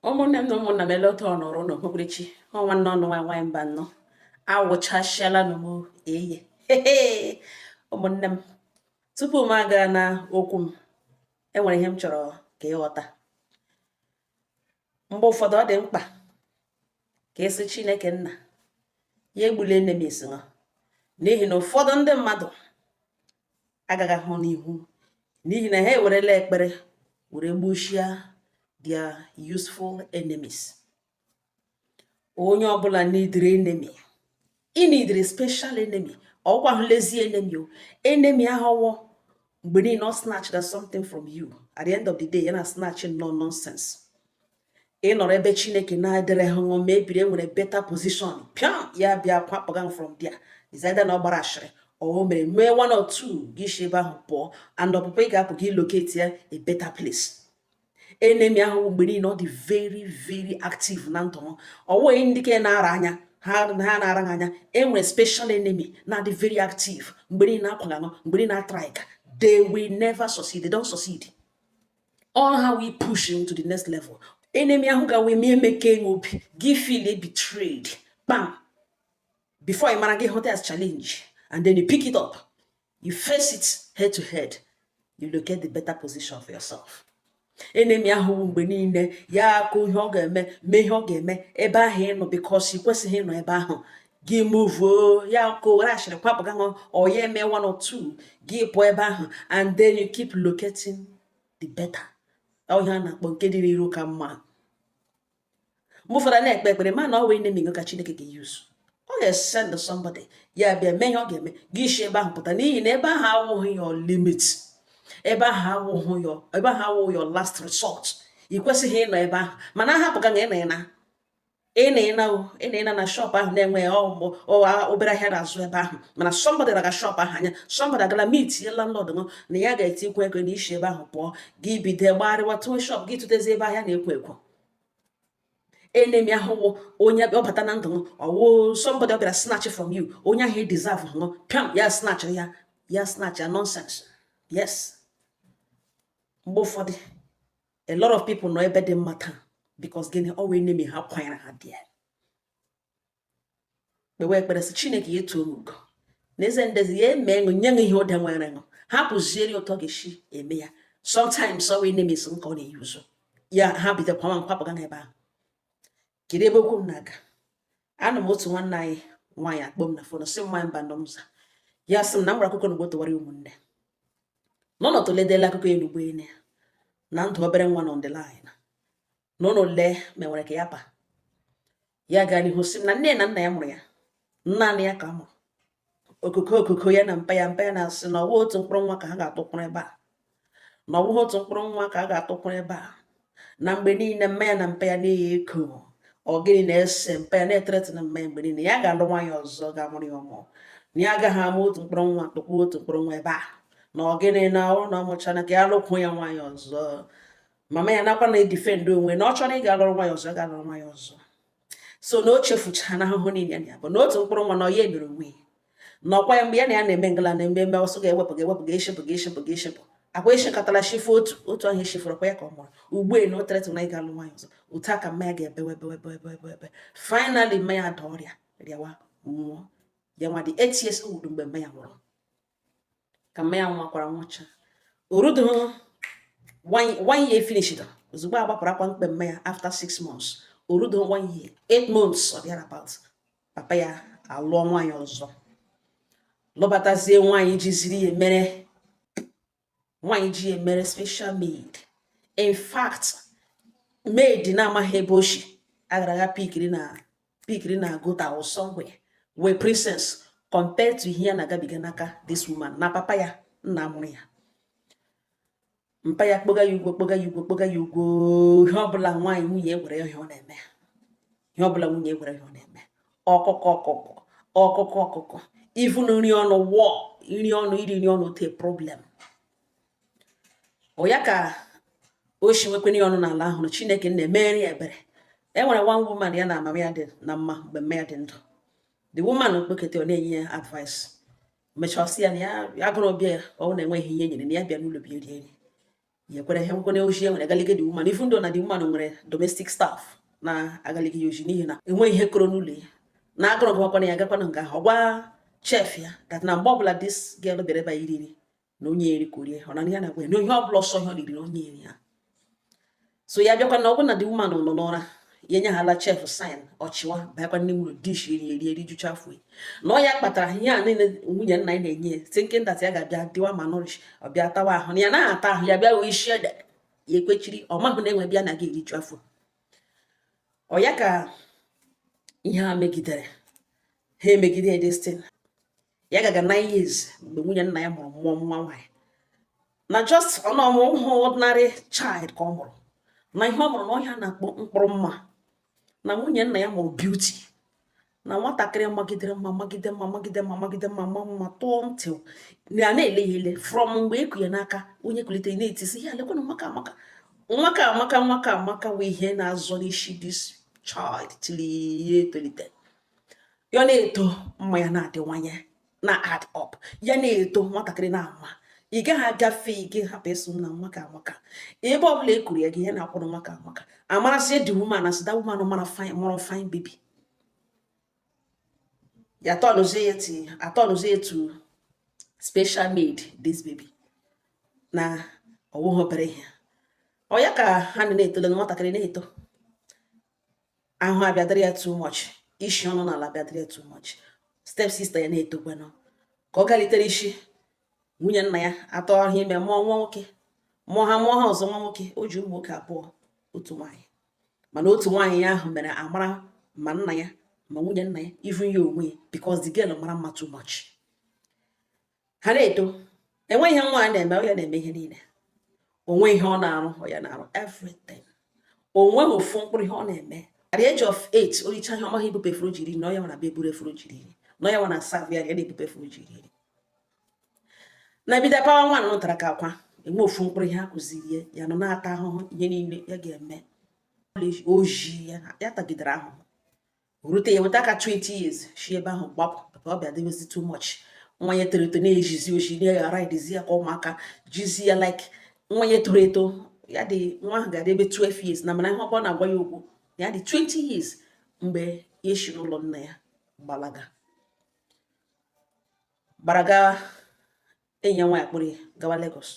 Ụmụnne m na ụmụnna m eleta ọnọrọ n'okpukperechi ọnwa nne ọnụ nwa mba nnọọ awụchasịala nụ m eye ụmụnne m tupu m aga na okwu m enwere ihe m chọrọ ka ịghọta. Mgbe ụfọdụ ọ dị mkpa ka esi Chineke nna ya egbula enemies ha, n'ihi na ụfọdụ ndị mmadụ agaghị ahụ n'ihu n'ihi na ha ewerela ekpere were gbuchia their useful enemies. Onye ọbụla neediri enemy, ị neediri special enemy, ọkwa ahụ lazy enemy o. Enemy ahụwo mgbe niile ọ snatched something from you, at the end of the day ya na snatching no nonsense. Ị nọrọ ebe Chineke na-adịrị ha nwa mebiri enwere better position pịam ya bịa kwapụga from there. Is either na ọ gbara ashịrị o mere mee one or two gị si ebe ahụ pụọ and ọpụpụ ị ga-apụ gị locate ya a better place. Enemy ahụ mgbe niile ọ dị very very active na ndụ ha. Ọwụ ndị ke na-ara anya ha na-ara anya enwere special enemy na dị very active mgbe niile akwaga nọ mgbe niile atrike. They will never succeed. They don't succeed. All how we push him to the next level. Enemy ahụ ga we mee meke obi gị feel betrayed. Bam! Before you mara gị hot as challenge and then you pick it up, you face it head to head, you locate the better position for yourself. Enemy ahụ mgbe niile ya akụ ihe ọ ga-eme mee ihe ọ ga-eme ebe ahụ ịnọ because ị kwesịghị ịnọ ebe ahụ gị move ya ko rashịrị kwapụga nọ or ya eme one or two gị pụọ ebe ahụ and then you keep locating the better. Ọ ihe a na-akpọ nke dịrị iru ka mma. Mgbe ụfọdụ na-ekpe ekpere ma na ọ wee enemy ka Chineke ga-use. Ọ ga-send somebody ya bịa mee ihe ọ ga-eme gị isi ebe ahụ pụta n'ihi na ebe ahụ awụghị your limit. Ebe ahụ awụghị your last resort. Ị kwesịghị ịnọ ebe ahụ mana ahapụga na ịna na shop ahụ na-enweghị obere ahịa na-azụ ebe ahụ mana somebody raga shop ahụ anya somebody agala meet ya landlord nọ na ya ga-etikwa ego na isi ebe ahụ pụọ gị bido gbagharịwa tụọ shop gị tụtezi ebe ahịa na-ekwo ekwo. Enemy ahụ onye ọ bata na ndụ ọwụ somebody ọ bịara snatch from you onye ahụ deserve nọ pịam ya snatch ya snatch ya nonsense. Yes. Mgbe ụfọdụ a lot of people nọ ebe dị mma taa because gịnị ọwa enemy ha kwanyere ha dị. Kpewe ekpere sị Chineke ya etuo ugo n'eze ndezi ya eme ṅụ nye ihe ụda nwere ṅụ hapụzieri ụtọ ga-esi eme ya. Sometimes ọwa enemies nke ọ na-eyuzu ya ha bido kwama nkwapụga n'ebe ahụ. Kedu ebe okwu m na-aga? Anụ m otu nwanne anyị nwaanyị akpọ m na fon sị mmanya mba ndọmza ya sị m na m gwara akụkọ n'ugbo tụwara ụmụnne n'ọnọdụ ledela akụkọ enugbo ene na ndụ obere nwa nọ ndịla anyị n'ụlọ lee ma nwere ka ya pa ya gaa n'ihu sị m na nne na nna ya mụrụ ya naanị ya ka mụrụ okoko ya na mpa ya na-asị na ọwụ otu mkpụrụ nwa ka ha ga-atụkwụrụ ebe a na ọwụghị otu mkpụrụ nwa ka a ga-atụkwụrụ ebe a na mgbe niile mma ya na mpa ya na-eyi eko ọgịnị na-ese mpa ya na-etereti na mma ya mgbe niile ya ga-alụ nwaanyị ọzọ ga-amụrụ ya ọmụ na ya agaghị ama otu mkpụrụ nwa tụkwa otu mkpụrụ nwa ebe a na ọgịnị na ọ na ọmụchana ka ya lụkwuo ya nwaanyị ọzọ. Mama ya nakwa na edifend onwe na ọ chọrọ ịga alụrụ nwaanyị ọzọ ga-alụrụ nwaanyị ọzọ. So na o chefuchara na ahụhụ niile ya bụ na otu mkpụrụ nwa na ya emere onwe na ọkwa ya mgbe ya na ya na-eme ngala na ememe ọsọ ga-ewepụ ga-eshepụ akwa eshekọtara shifu otu ahụ eshefụrụkwa ya ka ọ mụrụ ugbu a na o teretụ na ịga alụ nwaanyị ọzọ otu a ka mma ya ga-ebe finally mma ya ada ọrịa rịawa nwụọ ya nwa dị 8 years old mgbe mma ya nwụrụ ka mma ya nwakwara nwụcha orudo 1 year finished ozugbo agbapụrụ akwa mkpe mma ya after 6 months orudo 1 year 8 months ọ bịara about papa ya alụọ nwaanyị ọzọ lọbatazie nwaanyị jiziri ya mere nwaanyị ji emere special maid. In fact maid na-amaghị ebe oshi agaraga pikiri na gota or somewhere wee princess compared to ihe ya na-agabiga n'aka this woman na papa ya nna mụrụ ya. Mpa ya kpoga ya ugwo ihe ọbụla nwaanyị nwunye egwere ihe ọ na-eme ọkụkọ even nri ọnụ iri ọnụ te problem. Ọ ya ka o si nwekwe nri ọnụ n'ala ahụ Chineke na-emeri ebere. Enwere one woman ya na amama ya dị na mma mgbe mma ya dị ndụ. The woman okpokete ọ na-enye ya advice mechaa sị ya na ya agụrụ bịa ya ọ na-enweghị ihe nyere na ya bịa n'ụlọ bịa rie nri ya kwere ihe nkwene oji enwere agalige the woman, even though na the woman nwere domestic staff na agalige ya oji n'ihi na enwe ihe koro n'ụlọ ya na agụrụ gụwakwana ya agakwana nga ahụ ọgwa chef ya that na mgbe ọbụla this girl bịara ebe iri nri na onye eri korie ọ na ya na-agwa na ihe ọbụla ọsọ ihe ọ riri na onye eri ya. So ya bịakwa na ọ bụ na the woman nọ n'ụra ya nye hala chef sign ọchịwa bakwa nne nwere dish eri jucha afọ na ọ ya kpatara ihe a niile nwunye nna ya na-enye thinking that ya ga-abịa dịwa ma nourish ọ bịa tawa ahụ na ya na-ata ahụ ya bịa wee shie ya ekwechiri ọ mahụ na enwe bịa na gị eriju afọ. Ọ ya ka ihe a megidere ha emegide destin ya gaga 9 years mgbe nwunye nna ya mụrụ nwa nwaanyị na just ọnọmụ ordinary child ka ọ mụrụ na ihe ọ mụrụ na ọhịa na-akpọ mkpụrụ mma na nwunye nna ya mụrụ beauty na nwatakịrị magidere mma tụọ ntị na na-ele ya ele from mgbe e kunye n'aka onye kulite na-etisi ya lekwana nwaka amaka wee ihe na-azọ n'isi this child tili ya etolite ya na-eto mma ya na-adịwanye na add up ya na-eto nwatakịrị na-ama ị gaghị agafe ị hapụ eso na nwaka amaka ebe ọbụla e kwuru ya gị ihe na-akwụrụ nwaka amaka amarasị the woman as that woman mụrụ fine baby ya atọnụzie to special made this baby na ọwụghị obere ihe. Ọ ya ka ha na-etole na nwatakịrị na-eto ahụ abịadịrị ya too much isi ọnụ n'ala abịadịrị ya too much step sister ya na-etokwanụ ka ọ galitere isi nwunye nna ya atọ ahụ ime mụọ nwoke mụọ ha ọzọ nwa nwoke o ji ụmụ nwoke abụọ otu nwaanyị mana otu nwaanyị ya ahụ mere amara ma nna ya ma nwunye nna ya even ya onwe ya because the girl mara mma too much. Ha na-eto enwe ihe nwaanyị na-eme ọ ya na-eme ihe niile onwe ihe ọ na-arụ ọ ya na-arụ everything onwe ofu mkpụrụ ihe ọ na-eme at the age of 8 oricha ihe ọmaghị ebupe efuru jiri na ọ ya nwa na be eburu efuru jiri na ọ ya nwa na serve ya na-ebupe efuru jiri na bido pawa nwa nụtara ka akwa enwe ofu mkpụrụ ihe a kụziri ya nọ na-ata ahụhụ ihe niile ya ga-eme oji ya tagidere ahụhụ rute ya weta aka 20 years shi ebe ahụ gbapụ ọ bịa dịwezi too much nwa ya toro eto na-ejizi oji na-aghara edizi ya ka ụmụaka jizi ya like nwa ya toro eto ya dị nwa ahụ ga-adị ebe 12 years na mana ihe ọbụla na-agwa ya okwu ya dị 20 years mgbe ya shi n'ụlọ nna ya gbaraga enyi ya nwaanyị kpụrụ gawa Lagos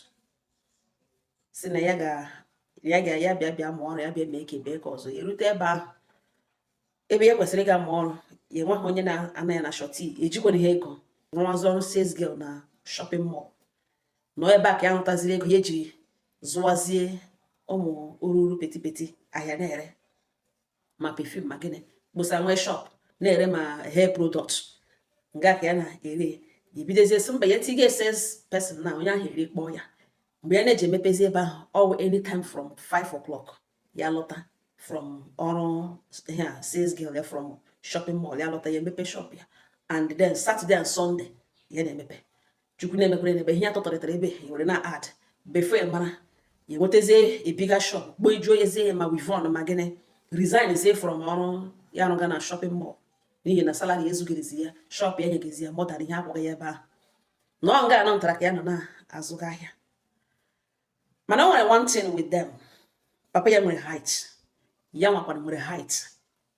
si na ya bịa mụọ ọrụ ya bịa mee ka ebe ka ọzọ erute ebe ahụ ebe ya kwesịrị ịga mụọ ọrụ ya enweghị onye na-ana ya na shọti ejikwana ihe ego rụwazi ọrụ sales girl na shopping mall nọ ebe a ka ya hụtaziri ego ya eji zụwazie ụmụ oruru petipeti ahịa na-ere ma perfume ma gịnị gbosa nwee shop na-ere ma hair product nga ka ya na-ere ibidozie si mba ya tiga sales person na onye ahụ ere kpọọ ya mgbe ya na-eji emepezi ebe ahụ ọwụ anytime from 5 o'clock ya lọta from ọrụ sales girl ya from shopping mall ya lọta ya emepe shop ya and then Saturday and Sunday ya na-emepe chukwu na-emekwere n'ebe ihe ya tọtọrịtara ebe ya were na ad before ya mara ya nwetazie a bigger shop gbo ijuo yezie ma wivon ma gịnị resign zie from ọrụ ya arụga na shopping mall n'ihi na salary ezugirizi ya shop ya nyegezi ya mọdara ihe akwụghị ya ebe ahụ na ọ nga anọtara ka ya nọ na-azụga ahịa. Mana o nwere one thing with them papa ya nwere height ya nwakwana nwere height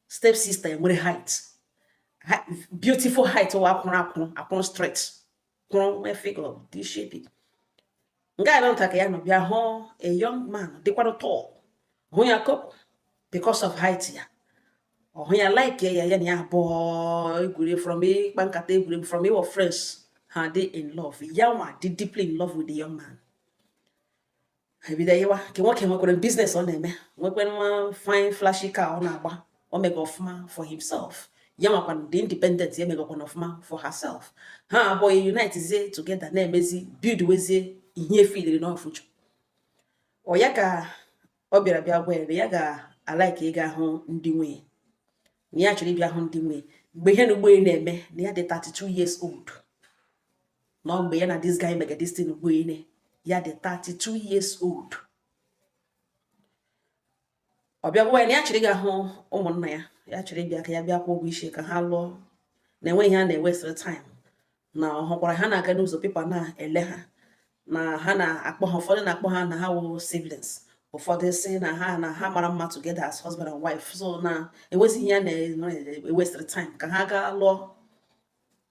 step sister ya nwere height beautiful height wa akwụrụ straight kwụrụ nwee figure dị shape nga anọtara ka ya nọ bịa hụ a young man dịkwara tall hụ ya couple because of height ya ọhụ ya like ya na ya abụọ egwuregwu from ịkpa nkata egwuregwu from your friends ha dị in love ya nwa dị deeply in love with the young man. Ebido yiwa ke nwoke nwekwara business ọ na-eme nwekwara nwa fine flashy car ọ na-agba o mega ọfụma for himself ya makwana the independent ya megakwana ọfụma for herself ha abụọ unite zie together na-emezi build wezie ihe efiliri n'ọfụju ọ ya ka ọ bịara bịa gwa ya ga-alike ịga hụ ndị nwunye na ya chọrọ ịbịa hụ ndị nwunye mgbe ihe na ugbo na-eme na ya dị 32 years old na mgbe ya na this guy mega this thing ugbo ya dị 32 years old ọ bịa gwa ya na ya chọrọ ịga hụ ụmụnna ya chọrọ ịbịa ka ya bịa kwụọ ụgwọ isi ka ha lụọ na enweghị ha na-ewesịrị time na ọ hụkwara ha na-aga n'ụzọ pepa na-ele ha na ha na-akpọ ha, ụfọdụ na-akpọ ha na ha wụ siblings, ụfọdụ si na ha mara mma together as husband and wife, so na enwezighị ya na-ewesịrị time ka ha gaa lụọ.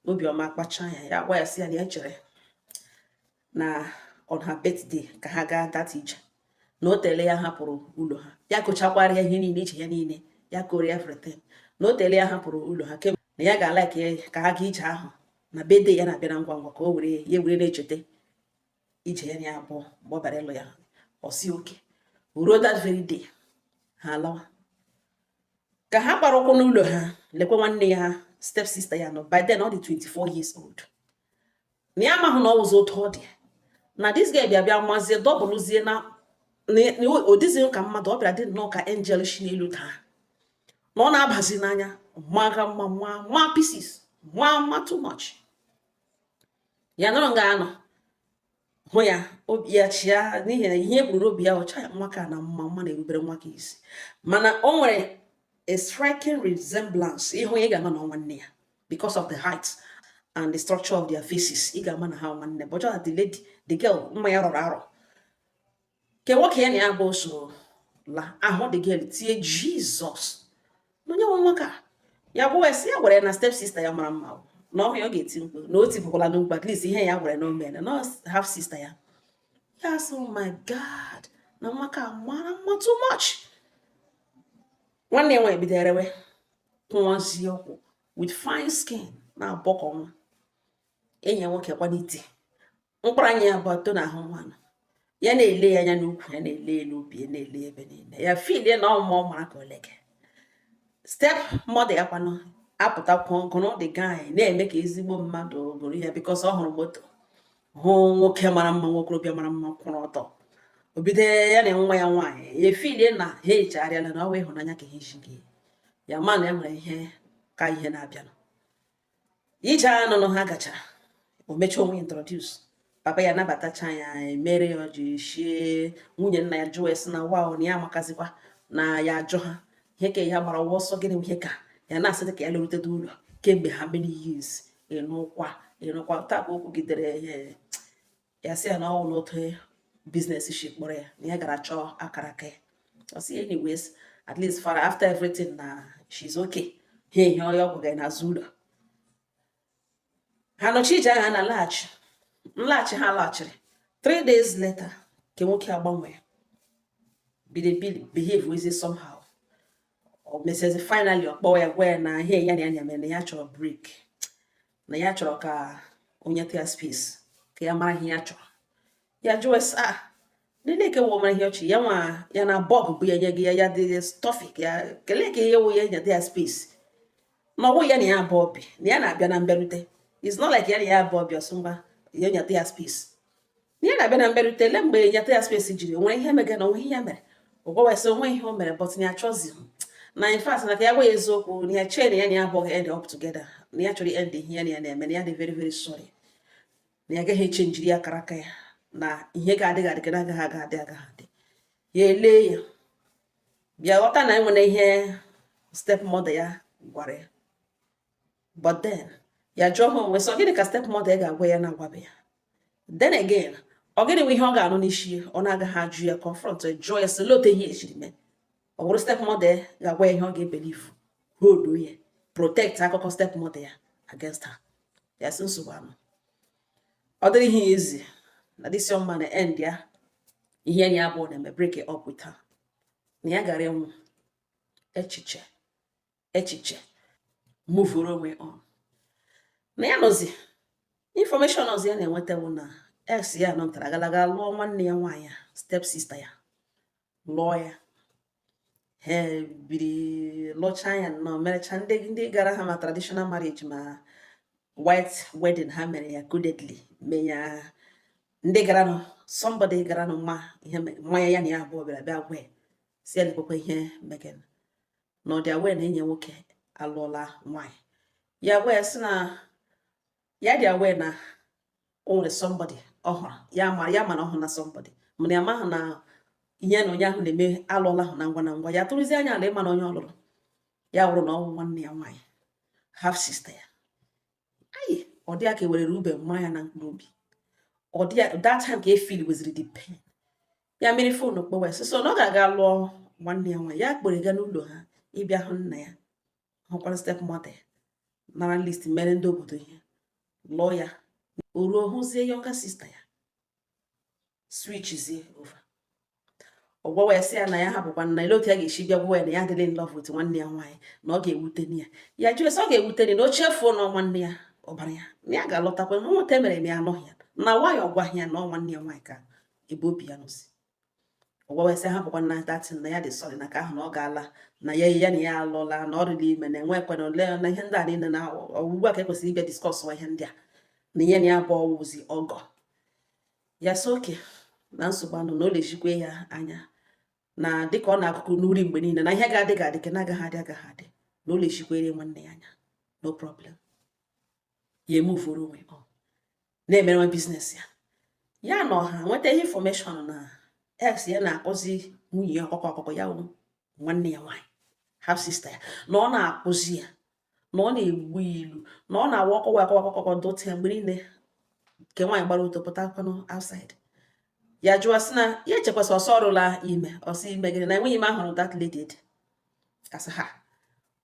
Obiọma kpacha ya gwa ya sị ya na ya chere na on her birthday ka ha gaa that ije, na o tele ya hapụrụ ụlọ ha, ya kochakwara ya ihe niile, iche ya niile, ya kore everything, na o tele ya hapụrụ ụlọ ha kemgbe, na ya ga-alaiki ka ha gaa ije ahụ na birthday ya na-abịa na ngwa ngwa, ka o were na-echeta ije ya na abụọ mgbe ọ bara ịlụ ya. Ọ si oke, ruo that very day ha alawa. Ka ha kpara ụkwụ n'ụlọ ha, lekwe nwanne ya step sister ya nọ, by then ọ dị 24 years old, na ya amahụ na ọ wụzi otu ọ dị, na this guy bịa mazie dọbụlụzie na odizi ka mmadụ, ọ bịara dị nnọọ ka angel shi n'elu taa, na ọ na-abazi n'anya maga ma pieces ma too much. Ya nọrọ nga anọ hụ ya, obi ya chia, n'ihi na ihe buru n'obi ya ọcha ya nwa ka na mma na-erubere nwa ka isi, mana o nwere a striking resemblance ịhụ ya, ị ga-ama na nwanne ya because of the height and the structure of their faces. Ị ga-ama na ha nwanne, but just the lady, the girl, mma ya rọrọ arọ ke nwoke ya na ya bụ so la ahụ the girl tie Jesus na onye nwe nwoke ya bụ esi ya gwara na step sister ya mara mma, na ọhụ ya ọ ga-eti mkpu na o tipụkwala n'ugwu, at least ihe ya gwara na omene na half sister ya. Yes, oh my God, na nwoke mara mma too much. Nwanne ya nwe biderewe kwụnwazie ọkwụ with fine skin na abọkọ nwa. Enyi ya nwoke kwanite mkpụrụ anya ya bụ atọ na ahụ nwanụ ya, na-ele ya anya n'ukwu ya, na-ele n'obi ya, na-ele ebe niile ya, filie na ọmụmụ mara ka oleke. Step mother ya kwanụ apụtakwu gụrụ the guy na-eme ka ezigbo mmadụ gụrụ ya because ọ hụrụ moto, hụ nwoke mara mma, nwokorobịa mara mma kwụrụ ọtọ. Obido ya na nwa ya nwaanyị ya filie na ha echegharịala na ọ wee ịhụnanya ka ihe ji gị ya, ma na e nwere ihe ka ihe na-abịanụ. Ije anụnụ ha gachara, o mechaa onwe introduce, papa ya nabatacha ya, emere ya ji shie. Nwunye nna ya jụọ esi na wa na ya amakazikwa na ya ajụ ha ihe ka ya gbara ọsọ, gịnị ihe ka ya na-asị ka ya leruteta ụlọ kemgbe ha many years, ịnụkwa taa ka okwu gidere ya sị ya na ọ n'otu business shi kpọrọ ya, na ya gara chọọ akara aka ya. Ọ sị anyways, at least for after everything na she's okay. Ha ihe ọya ọgwụ ga n'azụ ụlọ ha nọchi ije agha na nlaghachi ha laghachiri 3 days later ke nwoke agbanwe bido behave wezi somehow. O mesezi finally ọkpọ ya gwa ya na ihe ya na ya mere na ya chọrọ break, na ya chọrọ ka onye tia space ka ya mara ihe ya chọrọ. Ya jụọ sa nile ke wo mara ihe ọchị ya nwa ya na bọg bụ ya nye gị ya dị stọfik ya kelee ka ihe wo ya nye tia space na ọwụ ya na ya abụọ bi na ya na-abịa na mberute. It's not like ya na ya abụọ bi ọsụmba ya nyata ya space, na ya na-abịa na mberute. Le mgbe nyata ya space jiri nwere ihe mega na onwe ihe ya mere, ụgwọwesị onwe ihe o mere, but na ya chọzi na in fact na ka ya gwa ya eziokwu na ya chee na ya na ya abụọ end up together, na ya chọrọ end ihe ya na ya na-eme, na ya dị very very sorry, na ya agaghị eche njiri ya kara aka ya, na ihe ga-adịghị adịghị na agaghị adị. Ya ele ya bịa ghọta na enwere ihe step mother ya gwara ya, but then ya jụọ ha onwe sọ gịnị ka step mother ya ga-agwa ya na-agwabe ya. Then again, ọ gịnị bụ ihe ọ ga-anụ n'isi ọ na-agaghị ajụ ya confront jụọ ya sị lote ihe echiri mee. Ọ bụrụ step mother ga-agwa ya ihe ọ ga-ebelifu, hold ya, protect akụkọ step mother ya against her. Ya sị nsogbu anụ ọ dịrị ihe ezi na this young man end ya ihe enyi ya abụọ na-eme break it up with her, na ya gara enwu echiche move onwe on. Na ya nọzi information ọzọ ya na-enweta bụ na ex ya nọtara agalaga lụọ nwanne ya nwaanyị step sister ya, lụọ ya ha biri lụcha ya nọ merecha ndị gara ha ma traditional marriage ma white wedding ha mere ya codedly mee ya. Ndị gara nọ somebody gara nọ mmanya ya na ya abụọ bịara bịa gwe si ya lekwekwa ihe megen na ọ dị awe na enye nwoke alụọla nwaanyị ya wee sị na ya dị awe na o nwere somebody ọhụrụ ya mana ọhụrụ na somebody mana ya mahụ na ihe na onye ahụ na-eme alụọla ahụ na ngwa ya tụrụzi anya ala ịma na onye ọlụrụ ya wụrụ na ọnwụ nwanne ya nwaanyị half sister ya. Ayi ọ dị aka werere ube mmanya na mkpụrụ obi, or that time ka feel was the pain ya mere phone kpọwa so na ọ ga-aga lụọ nwanne ya nwaanyị ya kpọrọ ga n'ụlọ ha ịbịa hụ nna ya hụkwara step mother nara list mere ndị obodo ihe lụọ ya o ruo hụzie younger sister ya switchzie over ọ gwawa ya sị ya na ya hapụkwa nna ile otu ya ga-esi bịa gwa ya na ya adịla in love with nwanne ya nwaanyị na ọ ga-ewute ya ya jụọ sị ọ ga-ewute na o chefuo na nwanne ya ọbara ya na ya ga-alọtakwa na nweta mere ya anọghị ya na nwaanyị ọgwaghị ya na nwanne ya nwaanyị ka ebe obi ya nọzi ọgwawa sị hapụkwa na datin na ya dị sọrị na ka ahụ na ọ ga-ala na ya na ya alụla na ọ rịla ime na enwekwa na ole na ihe ndị a niile na ugbu a ka ekwesịrị ịbịa diskọs ihe ndị a na ihe na ya bụ ọwụzi ọgọ ya so oke na nsogbu anụ na o lejikwe ya anya na dịka ọ na-akụkụ n'uri mgbe niile na ihe ga-adị ga-adị ka na-agaghị agaghị adị na o lejikwere nwanne ya anya no problem ya emuvoro onwe ọ na-emere nwa biznes ya na ọha nweta ihe infọmeshọn na ex ya na-akụzi nwunye ya ọkụkọ ya nwanne ya nwaanyị half sister ya na ọ na-akụzi ya na ọ na-egbu ilu na ọ na-awa ọkọwa dote ya mgbe niile nke nwaanyị gbara oto pụtakwanụ outside ya jụọ sị na ya echekwasị ọsọ ọrụla ime ọsọ ime gịnị na enweghị ime ahụrụ that lady asị ha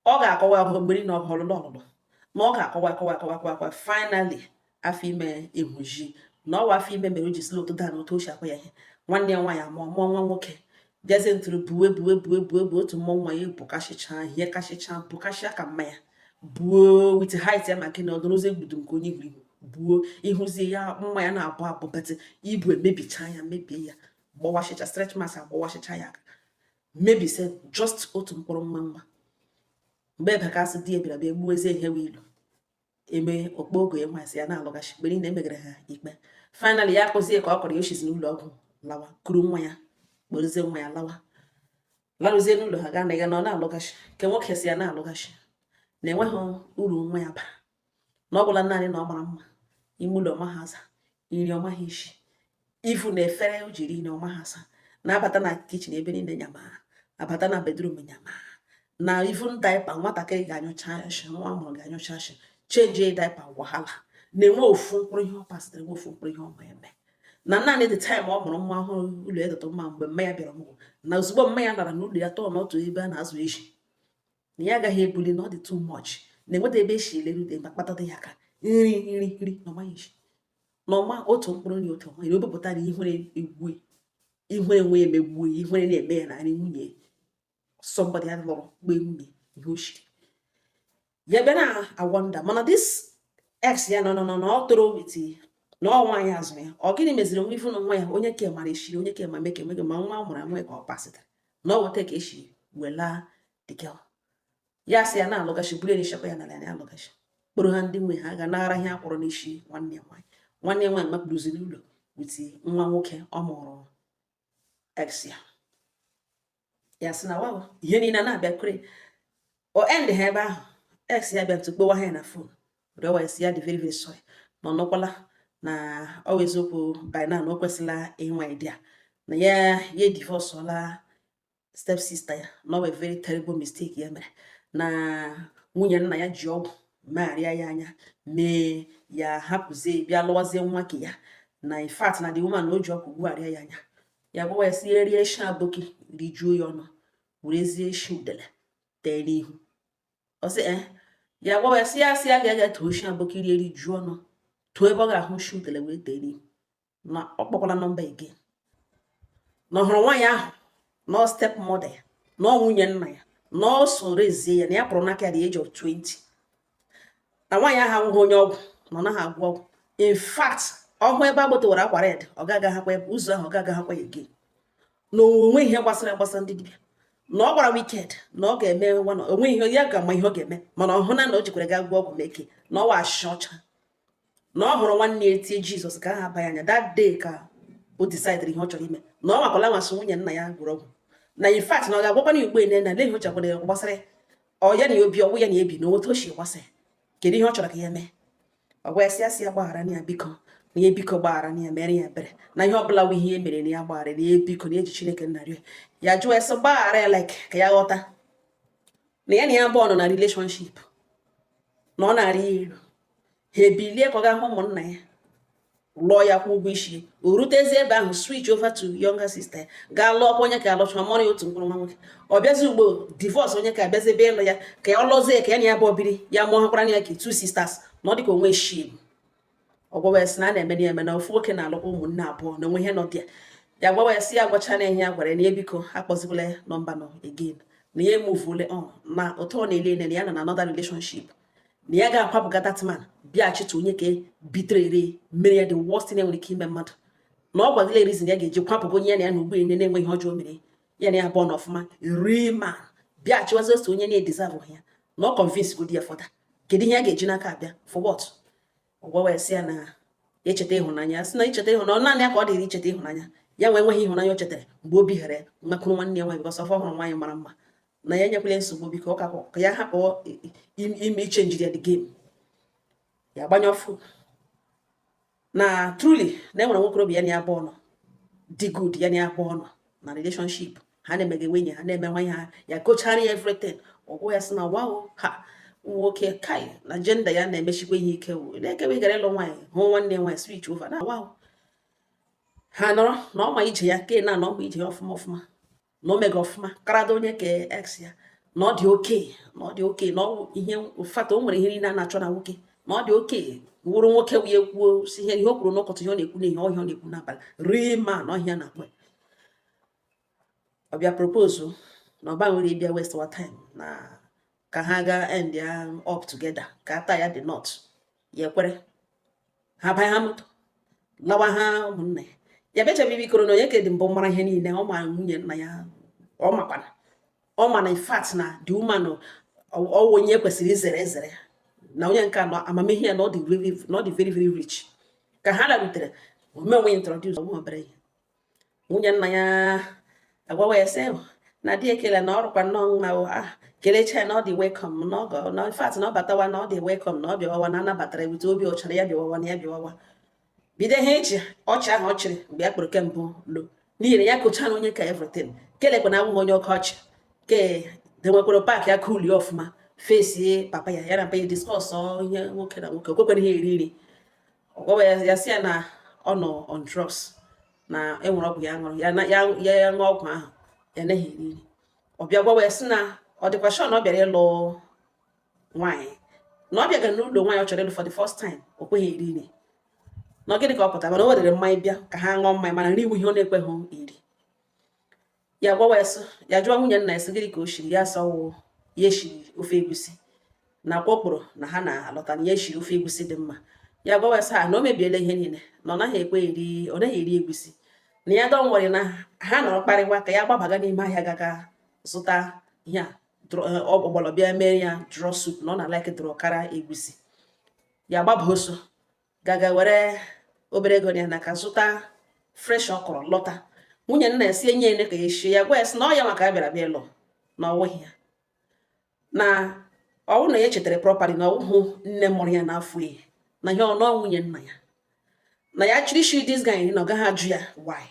ọ ga-akọwa mgbe niile ọlụlụ na ọ ga-akọwa finally afọ ime ehuji na ọwa afọ ime mere o ji sila otu daa na otu ochi akwa ya ihe nwanne ya nwaanyị amụọ nwa nwoke bịazie ntụrụ buwe otu mmụọ nwa ya bụkasịcha ihe kasịcha bụkasịa ka mma ya buo wit height ya maka na ọdụrụzi egbudu nke onye igbo buo ịhụzie ya mma ya na-abụ abụ betị ibu emebicha ya mebie ya gbawasịcha stretch marks agbawasịcha ya aka mebise just otu mkpụrụ nwa mgbe ebekasị di ebira bịa gbuwezie ihe ilu eme okpo ogo ya nwaasị ya na-alụgachi mgbe niile emegara ha ikpe finally ya akụzie ka ọ kọrọ ya oshizi n'ụlọ ọgwụ lawa kuru nwa ya kpọrụzie nwa ya larụzie n'ụlọ ha gaa na ya na ọ na-alụgachi nke nwoke si ya na-alụgachi na enweghị uru nwa ya bara na ọ bụla naanị na ọ mara mma ime ụlọ ọma ha aza iri ọma ha isi ifu na efere o jiri na ọma ha asa na-abata na kichin ebe niile nyama abata na bedrum nyama na even diaper nwatakịrị ga-anyụcha ashi nwa amụrụ ga-anyụcha ashi chenji diaper wahala na-enwe ofu mkpụrụ ihe ọ pasịrị nwe ofu mkpụrụ ihe ọma eme na naanị the time ọ mụrụ nwa ọhụrụ ụlọ edota mma mgbe mma ya bịara ọmụgwọ na ozugbo mma ya lara n'ụlọ ya tọọ n'otu ebe a na-azụ echi na ya agaghị ebuli na ọ dị too much na-enweta ebe esi elerude ma kpatata ya aka nri na ọma isi na ọma otu mkpụrụ nri otu ọma obepụta na ihere egwu ihere nwe emegbuo ihere na-eme ya na nri nwunye somebody ya lụrụ gbe nwunye ihe ochiri ya bịa na-awọnda mana this ex ya nọ na ọ toro witi na ọ nwaanyị azụ ya ọ gịnị meziri nwa ifu na nwa ya onye ke mara eshiri onye ke ma meke ma nwa mụrụ amụ ka ọ pasịtara na ọ weta ka esi wela the girl ya sị ya na-alụgachi buru erishakwa ya n'ala ya alụgachi kpụrụ ha ndị nwe ha ga nara ihe akwụrụ n'isi nwanne ya nwaanyị makpuruzi n'ụlọ witi nwa nwoke ọ mụrụ ex ya sị na wawa ihe niile na-abịa kwere o end ha ebe ahụ ex ya bịa ntụkpowa ha ya na fon rịọwa si ya dị very very sorry na ọnọkwala na ọ wụ eziokwu by now na o kwesịla ịnwa idea na ya divorceọla step sister ya na ọ wụ very terrible mistake ya mere na nwunye nna ya ji ọgwụ megharịa ya anya mee ya hapụzie bịa lụwazie nwa ke ya na in fact na the woman na o ji ọgwụ gbugharịa ya anya ya gwawa ya si erie shi aboki rijuo ya ọnụ werezie shi udele tee n'ihu ọ sị ya gwawa ya si ya ga-aga too shi aboki rie rijuo ọnụ too ebe ọ ga-ahụ shi udele wee tee n'ihu na ọ kpọkwala nọmba again na ọ hụrụ nwaanyị ahụ na step mother ya na nwunye nna ya na ọ so rezie ya na ya pụrụ n'aka ya the age of 20 na nwaanyị ahụ ahụghị onye ọgwụ na ọ naghị agwọ ọgwụ in fact ọhụ ebe agbotowara akwa red ọ gaghị ahakwa ụzọ ahụ ọ gaghị ahakwa ya again na onwe ihe gbasara ndị dibịa na ọ gbara wicked na ọ ga-eme onwe ihe ya ga-ama ihe ọ ga-eme mana ọ hụ na o jikwere ga gwa ọgwụ meke na ọ washi ọcha na ọ hụrụ nwanne ya etie Jizọs ka ha aba anya that day ka o decidere ihe ọ chọrọ ime na ọ makwala nwaso nwunye nna ya gwụrụ ọgwụ na in fact na ọ ga-agwakwana ya ugbo ene na lehi ochakwara ya gbasara ọ ya na ya obi ọgwụ ya na ebi na otu o si gbasa kedu ihe ọ chọrọ ka ya mee ọ gwa ya si ya gbaghara na ya biko na ya biko gbaghara na ya mere ya ebere na ihe ọbụla bụ ihe mere na ya gbaghara na ya biko na eji Chineke narịọ ya jụọ ese gbaghara ya like ka ya ghọta na ya bụ ọnọ na relationship na ọ na-arị ya elu ha ebilie ka ọ ga hụ ụmụnna ya lụọ ya kwụ ụgwọ isi o rutezi ebe ahụ switch over to younger sister gaa lụọ onye ka alụcha mụrụ ya otu mkpụrụ nwa nwoke ọ bịazi ugbo divorce onye ka abịazi ebe ịlụ ya ka ọ lụzie ka ya na ya bụ obiri ya mụọ hakwara ya ka two sisters na ọ dịka onwe shim ọgwawa ya sị na a na-eme na eme na ofu nwoke na-alụkwa ụmụnne abụọ na onwe ihe nọ dị ya gwawa ya sị ya gwacha na ihe ya gwara na ya biko akpọzikwala nọmba nọ again na ya emuvule na otu ọ na-ele ele na ya nọ na another relationship na ya ga-akwapụga that man bịachite onye ka bitere ere mere ya the worst thing enwere ike ime mmadụ na ọ gwagịla reason ya ga-eji kwapụgo onye ya na ya na ugbo ene na-enweghị ọjọọ mere ya na ya bụ n'ọfụma ri man bịachiwazi otu onye na-edizavu ya na ọ convince godi ya fọda kedu ihe ya ga-eji n'aka abịa for what ọgwawa sị ya na echeta ịhụnanya sị na icheta ịhụnanya naanị ya ka ọ dịrị icheta ịhụnanya ya nwee enweghị ịhụnanya o chetara mgbe obi ghara mmakụrụ nwanne ya nwaanyị bikọs ọfọ hụrụ nwaanyị mara mma na ya nyekwala nsogbu biko ka ya hapụ ime iche njiri ya the game ya gbanye ọfụ na truly na enwere nwokorobịa ya na ya abụọ nọ dị good ya na ya abụọ nọ na relationship ha na-emege nwenye ha na-eme nwanyị ha ya gochara ya everything ọgwụ ya sị na wow ha nwoke kai na jenda ya na-emechikwa ihe ike na-ekewe gara ịlụ nwaanyị hụ nwanne nwaanyị switch over na wow ha nọrọ na ọma ije ya ke na ọma ije ya ọfụma ọfụma na omega ọfụma karada onye ka ex ya na ọ dị oke na ihe ụfata o nwere ihe niile a na-achọ na nwoke na ọ dị oke wụrụ nwoke wee kwuo si ihe o kwuru n'ụkọtụ ihe ọ na-ekwu n'ihe ọhịa ọ na-ekwu n'abalị rie ma na ọhịa na-akpọ ọbịa propose na ọba nwere ịbịa waste our time na ka ha ga end ya up together ka ata ya dị not ya ekwere ha banye ha moto lawa ha ụmụnne ya bechabe bikoro na onye ka dị mbụ mara ihe niile ọ ma nwunye nna ya ọ ma na in fact na the woman onye kwesịrị izere ezere na onye nke anọ amamihe ya na ọ dị very very rich ka ha larutere ome onwe introduce ọnwa obere ihe nwunye nna ya agwawa ya sị na di ekele na ọrụkwa nnọọ mma kelecha na ọ dị welcome na in fact na ọ batawa na ọ dị welcome na ọ bịawawa na anabatara wite obi ọchara ya bịawawa na ya bịawawa bido ihe echi ọchị ahụ ọ chịrị mgbe ya kpụrụ kembụ lo n'ihi na ya kocha na onye ka everything kelekwa na abụghị onye ọkọ ọchị ke denwekwara paakị ya kulie ọfụma fesie papa ya ya na mpa ya diskọs ihe nwoke na nwoke okwekwere ihe eri nri ọgwawa ya sị ya na ọ nọ on drugs na enwere ọgwụ ya ṅụrụ ya ṅụọ ọgwụ ahụ ya naghị eri nri ọ bịa gwawa ya sị na ọ dịkwa shọ na ọ bịara ịlụ nwaanyị na ọ bịaga n'ụlọ nwaanyị ọ chọrọ ịlụ for the first time o kweghị eri nri na gịnị ka ọ pụtara mana o werere mmanya bịa ka ha ṅụọ mmanya mana nri iwu ihe ọ na-ekweghị iri ya gwawa ya ya jụọ nwunye nna ya sị gịnị ka o shiri ya asọwụ ya eshiri ofe egusi na akwa okporo na ha na-alọta na ya eshiri ofe egusi dị mma ya gwawa ya na o mebiela ihe niile na ọ naghị eri egusi na ya dọ nwere na ha nọrọ kparịwa ka ya gbabaga n'ime ahịa gaga zụta ihe a ọgbọlọ bịa mee ya draw soup na ọ na-alaiki draw kara egusi ya gbaba oso gaga were obere ego ya na ka zụta fresh ọkọrọ lọta nwunye nna esi enye ene ka eshie ya gwa ya sị na ọ ya maka a bịara bịa ịlụ na ọwụghị ya na ọwụ na ya chetara prọparị na ọwụhụ nne mụrụ ya n'afọ ihe na ihe ọnụ nwunye nna ya na ya chiri shiri dis guy na ọ gaghị ajụ ya why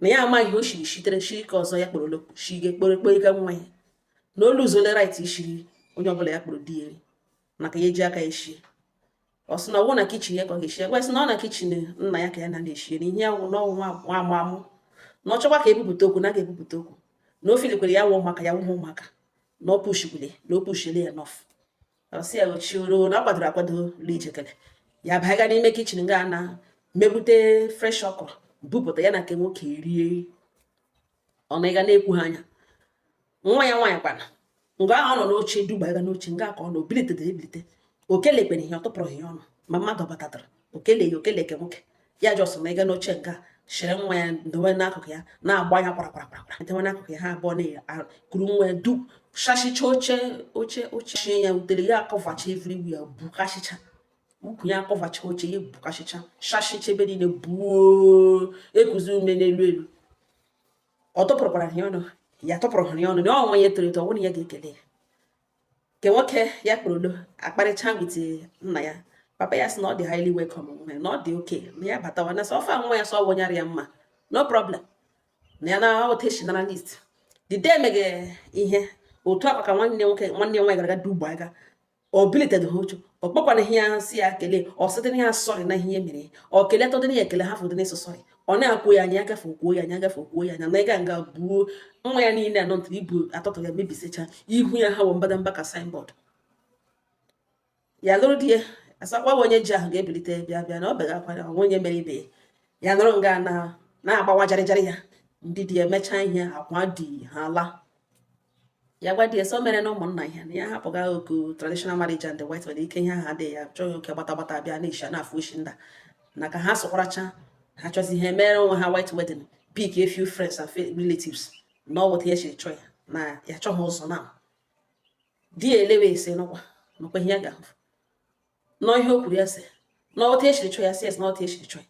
na ya amaghị o shiri shitere shiri ka ọzọ ya kpọrọ olokwu shige kpọrọ ga nwa ya na olu uzole right ishiri onye ọbụla ya kpọrọ di eri maka ya eji aka ya shie ọ sị na ọwụ na kichin ya ka ọ ga-eshi gwa sị na ọ na kichin nna ya ka ya na-eshie na ihe ya wụ n'ọnwụ nwa amamụ na ọ chọkwa ka ebupụta okwu na ga-ebupụta okwu na o filikwere ya wụ maka ya wụhụ ụmụaka na ọ pushikwere na o pushile ya nọf ọsị ya ochioro na ọ kwadoro akwado lijekere ya baga n'ime kichin ga na mebute fresh ọkụrụ bupụta ya na nke nwoke rie ọ na ịga na-ekwu ha anya nwa ya nwaanyị kwana nga ahụ ọ nọ n'oche dubaga n'oche nga ka ọ nọ bilitere ebilite okelekpere ihe ọ tụpụrụ ihe ọnụ ma mmadụ batatara okele ke nwoke ya jọsọ na ịga n'oche nga shere nwa ya ndowe n'akụkụ ya na-agba ya kwara ndewe n'akụkụ ya ha abụọ na-kuru nwa ya du shashicha oche ya utere ya akọvacha evriwi ya bukashicha ukwu ya akọvacha oche ya bukashicha shashicha ebe niile buo ekuzi ume n'elu elu ọ tụpụrụkwara ya ọnụ ya tụpụrụ ya ọnụ na ọnwa ya toro eto ọnwụ na ya ga-ekele ya ke nwoke ya kpụrụ akparịcha wite nna ya papa ya sị na ọ dị highly welcome na ọ dị oke na ya batawa na sọ ofe nwa ya sọ wonyara ya mma no problem na ya na oteshinara list the day mege ihe otu akwa ka nwanne nwaanyị gara aga dugbo aga o bilited ha uchu o kpọkwana ihe ya si ya kelee ọ sịdịrị ya sọrị na ihe mere ọ kelee tọdịrị ya ekele ha fụdịrị ịsụ sọrị ọ na-akwụ ya anya agafe okwuo ya anya agafe okwuo ya anya na ịga nga buo nwa ya niile anọ ntụrụ ibu atọtọ ya mebisicha ihu ya ha wụ mbadamba ka signboard ya lụrụ di ya asakwa onye ji ahụ ga-ebilite bịa bịa na ọ bega akwa onwe onye mere ibe ya nọrọ nga na-agbawa jarịjarị ya ndị di ya emechaa ihe akwa di ha laa ya gwa di ya so mere na ụmụnna ihe na ya hapụga oku traditional marriage and the white nwere ike ihe ha adịghị ya chọghị oke gbata gbata bịa na-eshi na-afụ isi nda na ka ha sụkwaracha ha chọzi ihe mere onwe ha white wedding pick a few friends and relatives na ọ weta ya chịrị chọ ya na ya chọghị ụzọ na di ya elewe ese nọkwa ihe ya ga-ahụ nọ ihe o kwuru ya sị na ọweta ya chịrị chọ ya si na ọweta ya chịrị chọ ya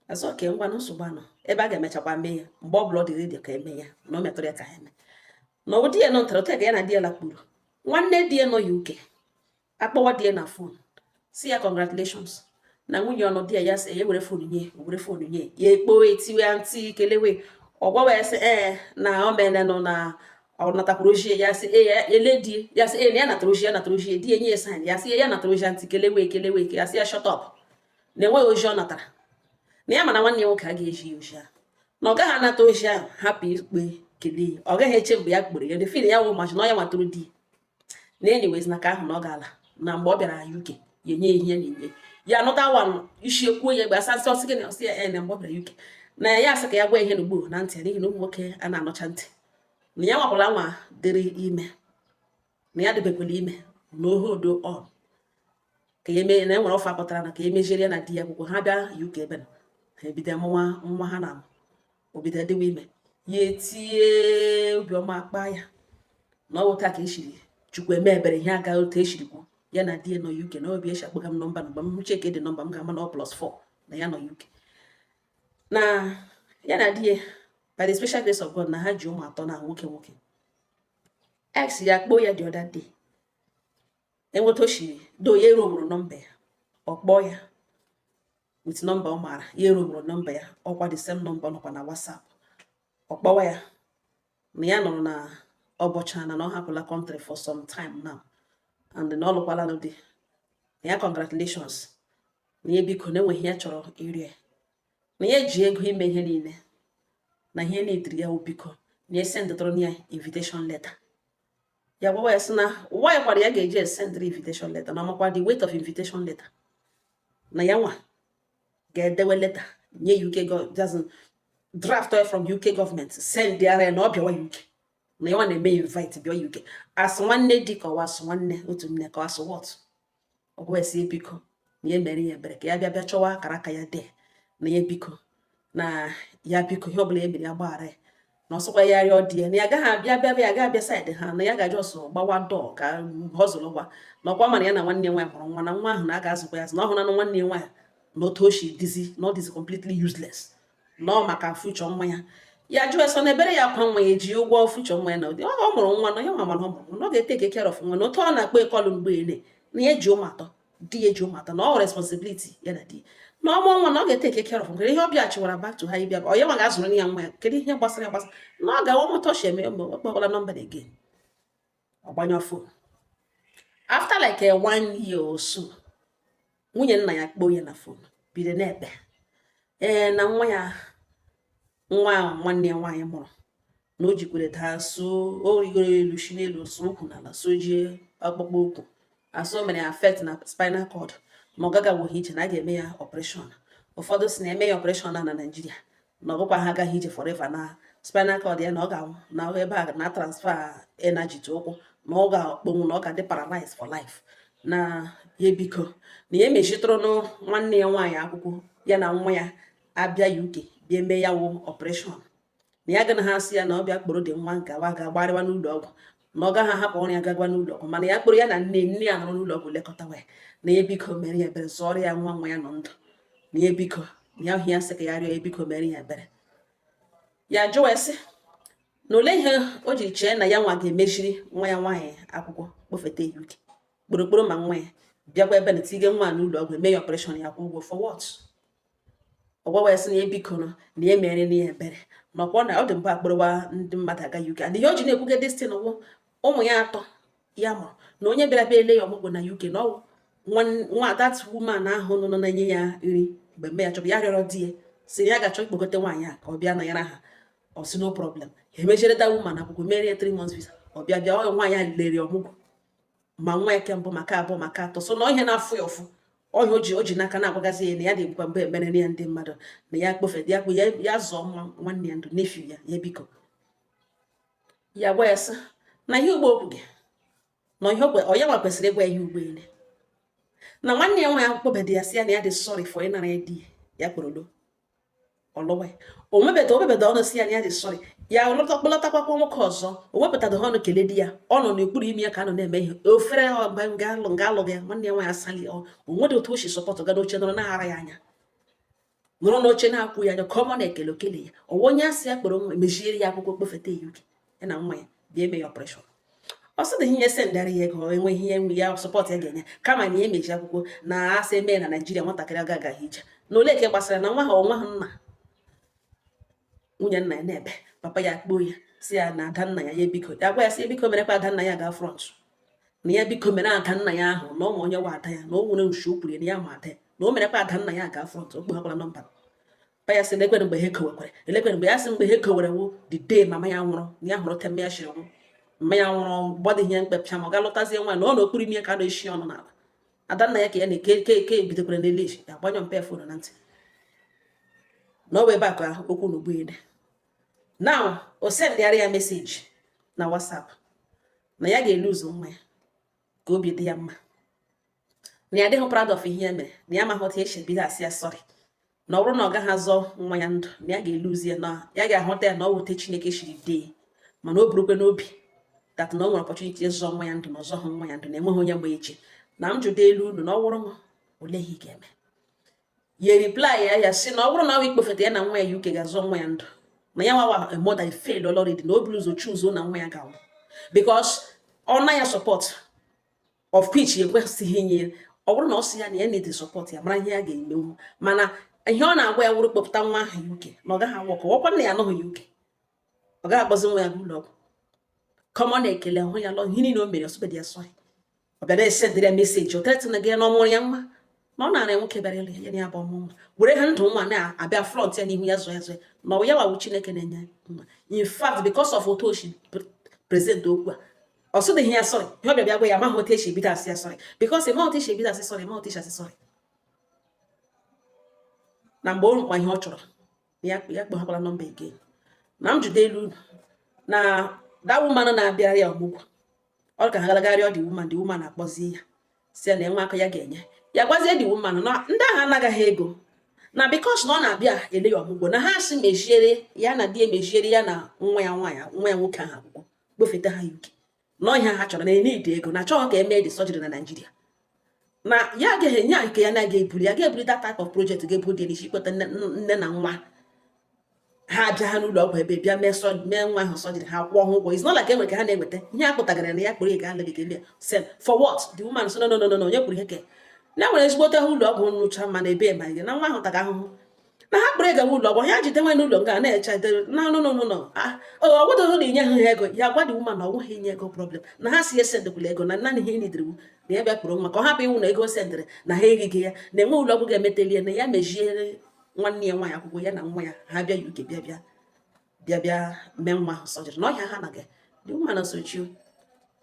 azụ oke ngwa na nsogbu anọ ebe a ga-emechakwa mee ya mgbe ọ bụla ọ dị redio ka eme ya na o metụrụ ya ka ha eme na ọ di ya nọ ntara otu ga ya na di ya lakpuru nwanne di ya nọ ya uke akpọwa di ya na fon si ya congratulations na nwunye ọnụ di ya ya sị ya were fon nye ya ekpowe tiwe ntị kelewe ọgwawa ya sị na o mere nọ na ọ natakwuru ojie ya sị ele di ya sị na ya natara ojie di ya nye ya sign ya sị ya natara ojie ntị kelewe ya sị ya shut up na enweghị ojii ọ natara na ya mana nwanne ya nwoke a ga-eji ojii ahụ na ọ gaghị anata ojii ahụ hapụ ikpe kelee ọ gaghị eche mgbe ya kpere ya ndị fil ya wụ machi na ọ ya nwatụrụ di na anyways na ka ahụ na ọ ga-ala na mgbe ọ bịara ya UK ya enye ihe na-enye ya anụta wan isi ekwuo ya gbasa nsị ọsị gị na ọsị ya na mgbe ọ bịara UK na ya asị ka ya gwa ihe na ugbo na ntị n'ihi na ụmụ nwoke a na-anọcha ntị na ya nwakwara nwa dịrị ime na ya dịbekwala ime na ohodo ọ ka ya mee na enwere ọfa pụtara na ka ya mejiere na di ya akwụkwọ ha bịa UK ebe na ha ebido mụnwa nwa ha na obido dịwa ime ya etie obiọma akpa ya na ọwụta ka eshiri chukwu eme ebere ihe agaghị otu eshiri kwuo ya na di ya nọ UK na obi eshi akpọga m nọmba na mgbe m cheke dị nọmba m ga-ama na +4 na ya nọ UK na ya na di ya by the special grace of God na ha ji ụmụ atọ na nwoke ex ya kpọọ ya the other day enweta oshiri do ya eromụrụ nọmba ya ọkpọ ya with nọmba ọ maara ya eromụrụ nọmba ya ọkwa the same nọmba nọkwa na WhatsApp ọkpọwa ya na ya nọrọ na ọbọcha na ọ hapụla country for some time now and na ọ lụkwala na di na ya congratulations na ya biko na enweghị ya chọrọ iri na ya ji ego ime ihe niile na ihe na-ediri ya biko na ya sendetụrụ ya invitation letter ya gwawa ya sị na ụwa ya kwara ya ga-eji esendịrị invitation letter na ọmakwa the weight of invitation letter na ya nwa ga-edewe letter nye UK draft oil from UK government send ya na ọ bịawa UK na ya nwa na-eme invite bịa UK asị nwanne di ka ọwa asụ nwanne otu nne ka asụ what ọgwa esi biko na ya mere ya ebere ka ya bịa chọwa akara aka ya dee na ya biko na ya biko ihe ọbụla ya mere ya gbaghara ya na ọsọkwa ya rịọ di ya na ya gaghị abịa ya ga-abịa saịdị ha na ya gaji ọsọ gbawa dọọ ka họzụlụgwa na ọkwa mana ya na nwanne nwaanyị hụrụ nwa na nwa ahụ na a ga-azụkwa ya na ọhụrụ na nwanne nwaanyị na otu oshi dizi na ọ dizi completely useless nọ maka fuchọ nwa ya jụọ eso na ebere ya akwa nwa ya eji ụgwọ fuchọ nwa ya na ụdị ọ mụrụ nwa na ya nwa mana ọ mụrụ na ọ ga-eteke care of nwa na otu ọ na-akpọ ekọlụ mgbele na ya ji ụmụ atọ di ya ji ụmụ atọ na ọ responsibility ya na di na ọmụ nwa na ọ ga-eteke care of nwa ihe ọbịa chiwara back to ha ịbịa ọ ya nwa ga-azụrụ ya nwa ya kedu ihe gbasara ya gbasara na ọ ga-awa mụta ọchị eme mgbe ọkpọkọla nọmba again ọgbanyụ fon after like a 1 year or so nwunye nna ya kpọọ ya na fon bido na-ekpe na nwa nwanne ya nwaanyị mụrụ na o jikwere daa so o rigoro elu si n'elu so okwu n'ala so jie ọkpụkpụ okwu aso mere affect na spinal cord na ọ gaghị awụghị ije na a ga-eme ya operation ụfọdụ si na-eme ya operation na Naịjirịa na ọgụkwa ha agaghị ije forever na spinal cord ya na ọ ga-anwụ na ebe a na transfer energy to ụkwụ na ọ ga-akpọnwụ na ọ ga-adị paralyzed for life na ya biko na ya emechitụrụ nwanne ya nwaanyị akwụkwọ ya na nwa ya abịa UK bịa eme ya wụ operation na ya gana ha sị ya na ọ bịa kporo dị nwa nke awa ga-agbarịwa n'ụlọ ọgwụ na ọ gaghị ahapụ ọrụ ya gagwa n'ụlọ ọgwụ mana ya kporo ya na nne ya nọrọ n'ụlọ ọgwụ lekọta wee na ya biko mere ya ebere zụọrọ ya nwa ya nọ ndụ na ya biko na ya hụ ya sị ka ya rịọ ya biko mere ya ebere ya jụọ sị na ole ihe o ji chee na ya nwa ga-emechiri nwa ya nwaanyị akwụkwọ kpọfeta UK kporokporo ma nwa ya bịakwa ebe na tige nwa n'ụlọ ọgwụ eme ya operation ya kwụ ụgwọ for what ọgwa sị na ya biko na ya mere na ya ebere na ọkwa na ọ dị mba akpọrọwa ndị mmadụ aga UK and ihe o ji na-ekwuge destin wụ ụmụ ya atọ ya mụrụ na onye bịara bịa ele ya ọmụgwọ na UK na ọwụ nwa that woman ahụ nọ na-enye ya nri mgbe mgbe ya chọrọ ya rịọrọ di ya si ya ga-achọ ikpogote nwaanyị a ka ọ bịa nọnyere ha ọ sị no problem emechiere that woman akwụkwọ merie 3 months visa ọ bịa nwaanyị a lere ọmụgwọ ma nwa ya ke mbụ maka abụọ maka atọ so na ihe na-afụ ya ọfụ ọhịa o ji n'aka na-agwagazi ya na ya dị mgbe emere ya ndị mmadụ na ya kpofede ya kpụ ya zọọ nwanne ya ndụ nefiu ya biko ya gwa ya sị na ihe ugbo okwu gị na ihe onye nwa kwesịrị ịgwa ihe ugbo ele na nwanne ya nwa ya kpọbede ya sị ya na ya dị sọrị fọ ịnara ya di ya kpọrọlo ọlụwa obebeda ọnụ si ya na ya dị sọrị ya kpọlọtakwakwa nwoke ọzọ o wepụtara ha ọnụ kelee di ya ọ nọ n'okpuru ime ya ka a nọ na-eme ihe ofere nga alụ gị nwanne ya nwaanyị asali onwedị otu o si sọpọtụ ga n'oche nọrọ na-aghara ya anya nọrọ n'oche na-akwụ ya anya ka ọma na-ekele okele ya ọwa onye asị ya kpọrọ nwa meziere ya akwụkwọ kpofete ya uke ya na nwa ya bịa eme ya ọpreshọn ọ sị dị ihe sendara ya ego enweghị ihe nwe ya sọpọtụ ya ga-enye kama na ya emeji akwụkwọ na asị eme na Naijiria nwatakịrị agaghị ije na ole ke gbasara na nwa ha ọnwa ha nna nwunye nna ya na-ebe papa ya kpoo ya si ya na ada nna ya biko ya gwa ya si biko merekwa ada nna ya gaa front na ya biko mere ada nna ya ahụ na ụmụ onye wa ada ya na o nwere nshi okwuru na ya ma ada ya na o merekwa ada nna ya gaa front okpu hakwara nọmba pa ya si elekwere mgbe ha kowekwere elekwere mgbe ya si mgbe ha kowere wo the day mama ya nwụrụ na ya hụrụ tembe ya shiri nwụ mma ya nwụrụ gbọdụ ihe mkpepịa ma ọ ga lụtazie nwa na ọ na okpuru ime ka a na-eshi ọnụ n'ala ada nna ya ka ya na-eke ebidokwere n'ele isi ya gbanyọ mpe fonu na ntị na ọ bụ ebe a ka okwu na ugbu ede now o sendịara ya meseji na WhatsApp na ya ga-eluzu nwa ya ka obi dị ya mma na ya adịghị proud of ihe ya mere na ya amaghọta esi ebido asị ya sọrị na ọ bụrụ na ọ gaghị azọ nwa ya ndụ na ya ga-eluzi ya na ya ga-ahụta ya na ọ wute Chineke shiri dee mana o burukwe n'obi dat na ọ nwere opportunity ịzọ nwa ya ndụ na ọzọ hụ nwa ya ndụ na enweghị onye mgbe echi na m jụdo elu unu na ọ wụrụ m ole ihe ị ga-eme ya reply ya sị na ọ bụrụ na ọ ikpofete ya na nwa ya UK ga-azọ nwa ya ndụ na ya nwawa mother failed already na o buru ụzọ choose na nwa ya ga-anwụ because ọ na ya support of which ekwesịghị inye ọ bụrụ na ọ sị ya na ya need support ya mara ihe ya ga-emenwu mana ihe ọ na-agwa ya wụrụ kpọpụta nwa ahụ UK na ọ gaghị awụ ka ọkwa na ya anọghị UK ọ gaghị akpọzi nwa ya ụlọ ọgwụ kọma ọ na-ekele hụ ya lọ ihe niile o mere ọsụbedị ya sọrị ọ bịara esendịrị ya meseji o teretịna gị na ọ mụrụ ya nwa na ọ na-ara nwoke bịara ịlụ ya na ya bụ ọmụ nwa were ha ndụ nwa na-abịa front ya n'ihu ya zọ ya zọ na ọ ya wawu Chineke na-enye nwa in fact because of otu o si present okwu a ọ sụdịghị ya sọrị ihe ọ bịa gwa ya amaghị otu esi ebido asị ya sọrị because ma otu esi ebido asị sọrị ma otu esi asị sọrị na mgbe o rukwa ihe ọ chọrọ ya kpọghakwala nọmba again na m jide elu na that woman na-abịara ya ọmụgwọ ọ ka ha galagharịa the woman akpọzie ya si ya na enwe aka ya ga-enye ya gwazie the woman na ndị ahụ anaghị ego na because na ọ na-abịa ele ya ọmụgwọ na ha asị mejiere ya na di emejiere ya na nwa ya nwoke ahụ akwụkwọ gbofeta ha UK na ọhịa ha chọrọ na enide ego na chọọ ka eme the surgery na Nigeria na ya agaghị enye nke ya na-aga ebuli ya ga-ebuli that type of project ga-ebu dị n'isi ikpọta nne na nwa ha bịa ha n'ụlọ ọgwụ ebe bịa mee nwa ahụ surgery ha kwụọ ha ụgwọ it's not like enwere ka ha na-enweta ihe a kpụtagara na ya kpụrụ ga alụ gị send for what the woman so no onye kwuru ihe ke na nwere ezigbote ha ụlọ ọgwụ nụcha mana ebe ma gị na nwa ahụ taga ahụhụ na ha kpụrụ ego ụlọ ọgwụ ya jide nwa n'ụlọ nga na-eche na ọgwụdụ na inye ha ego ya gwa the woman na ọ nweghị inye ego problem na ha si esendekwula ego na naanị ihe nidiriwu na ya bịa kpụrụ nwa ka ọ hapụ iwu na ego sendịrị na ha erighị ya na enwe ụlọ ọgwụ ga-emetelie na ya mejiere nwanne ya nwaanyị akwụkwọ ya na nwa ya ha bịa UK bịa mee nwa ahụ surgery na ọhịa ha na gị the woman sochiu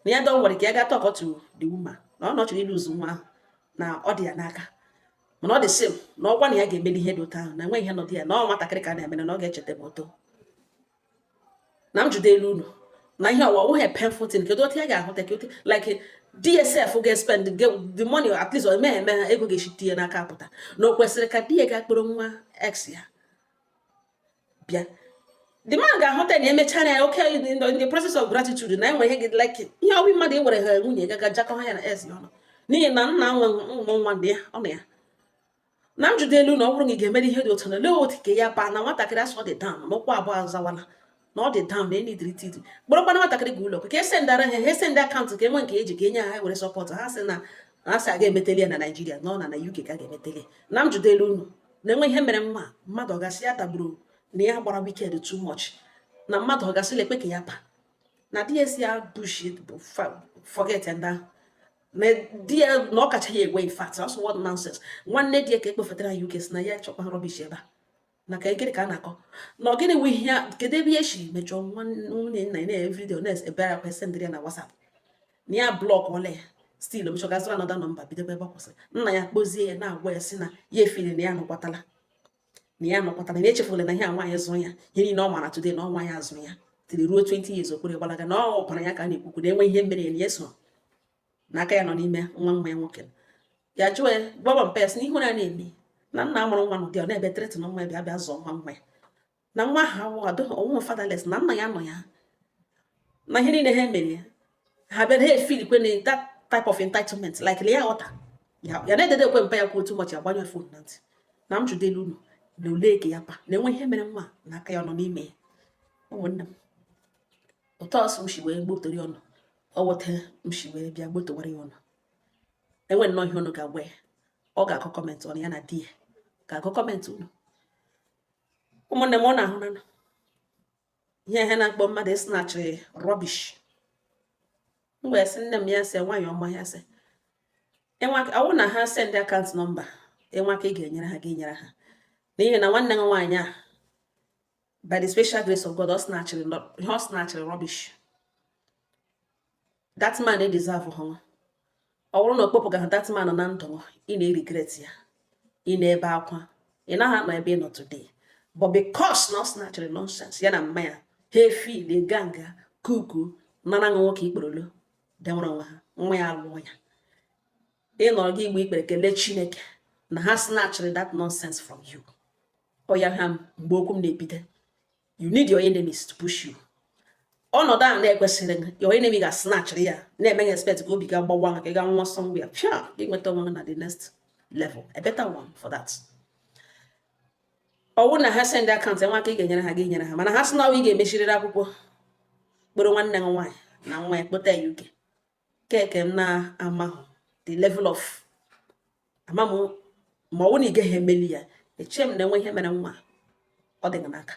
na ya dọwere ka ya ga tọkọtụ the woman na ọ nọchọrọ ịlụzu nwa ahụ na ọ dị ya n'aka mana ọ dị sim na ọgwa na ya ga-emeli ihe dị ụtọ ahụ na enweghị ihe nọdụ ya na ọ nwatakịrị ka na-eme na ọ ga-echeta m ụtọ na m jide elu unu na ihe ọwa onweghị painful thing kedu otu ya ga-ahụta ka otu like DSF ga-spend the money at least eme ha ego ga-eshite ya n'aka apụta na o kwesịrị ka di ya ga-akpọrọ nwa ex ya bịa the man ga-ahụta na emechara ya okay in the process of gratitude na enwe ihe gị like ihe ọbụ mmadụ ewere ha nwunye ga jakọ ha ya na ex ya ọnụ n'ihi na nna ụmụ nwa ndị ya ọ na ya na m jide elu na ọ bụrụ na ị ga-emere ihe dị otu na lee otu ka ya baa na nwatakịrị asọ dị down n'ụkwụ abụọ azawala na ọ dị down na enidritid kpọrọkwa na nwatakịrị ga ụlọ ka esendara ha ha esendị akaụntụ ka enwe nke eji ka enye ha were sọpọtụ ha sị na asị aga emeteli ya na Naijiria na ọ na UK ka ga-emeteli na m jide elu unu na enwe ihe mere nwa mmadụ ọgasị ya dagburu na ya gbara weekend too much na mmadụ ọgasịla ekpe ka ya ba na di esi ya bullshit forget and that na di na ọkacha ya egwe in fact also what nonsense nwanne di ka ekpefetara UK na ya chọkwa rubbish ebe na ka gịnị ka a na-akọ na gịnị wụ ihe kedu ebe ya shi mejọ nwunye nna na video na ebere akwa sendịrị na WhatsApp na ya blọk ole still mechọgasịra another number bidokwa ebe ọ kwụsịrị nna ya kpozie ya na-agwa ya si na ya efili na ya nọkwatala na echefula na ihe a nwaanyị zụrụ ya ihe niile ọ mara today na ọnwa ya azụrụ ya tiri ruo 20 years okwere gbalaga na ọ gwara ya ka a na-ekwukwu na enwe ihe mere na ya so n'aka ya nọ n'ime nwa ya nwoke ya jụọ ya gbaba mpes na ihu na-eme na nna amụrụ nwa n'ụdị ọ na-ebe tretị na nwa ya bịa zụọ nwa ya na nwa ahụ ọnwụ fatherless na nna ya nọ ya na ihe niile ha mere ha bịa ha efilikwe na that type of entitlement like ya ghọta ya na-edede ekwe mpa ya kwuo otu ụbọchị agbanyụ fon na ntị na m jụdelu unu na ole eke ya pa na enwe ihe mere nwa na aka ya nọ n'ime ya ụmụnne m ụtọ ọsọ m shi wee gbotori ọnụ ọ weta m shi wee bịa gbotowara ya ọnụ enwe nnọọ ihe unu ga-agwa ya ọ ga-akọ kọmentị ọnụ ya na di ya ga-akọ kọmentị unu ụmụnne m ọ na-ahụ na ihe na-akpọ mmadụ snatchị rubbish m wee sị nne m ya sị nwaanyị ọma ya sị ọwụ na ha send account nọmba enwe aka ị ga-enyere ha ga-enyere ha n'ihi na nwanne m nwaanyị a by the special grace of God ọ snatchịrị rubbish that man deserve ha ọ bụrụ na okpopụga ha that man na ndụ ị na-regret ya ị na-ebe akwa ị naghị anọ ebe ị nọ today but because na ọ snatchịrị nonsense ya na mma ya ha efi lega nga kuku nara nwoke ikperolo denwere nwa ha nwa ya alụọ ya ị nọrọ gị igbe ikpere kelee Chineke na ha snatchịrị that nonsense from you ọ ya ha mgbe okwu m na-ebido you need your enemies to push you ọnọdụ a na-ekwesịrị your enemy ga-snatchịrị ya na-eme expect ka obi ga gbawa ka ị ga nwa somewhere pia gị nweta onwe na the next level a better one for that ọwụ na ha send account enwe aka ị ga-enyere ha ga-enyere ha mana ha sị na ị ga-emechirịrị akwụkwọ kpụrụ nwanne m nwaanyị na nwa ya kpọta ya UK keke m na-amahụ the level of amam ma ọ bụ na ị gaghị emeli ya eche m na enwe ihe mere nwa ọ dị n'aka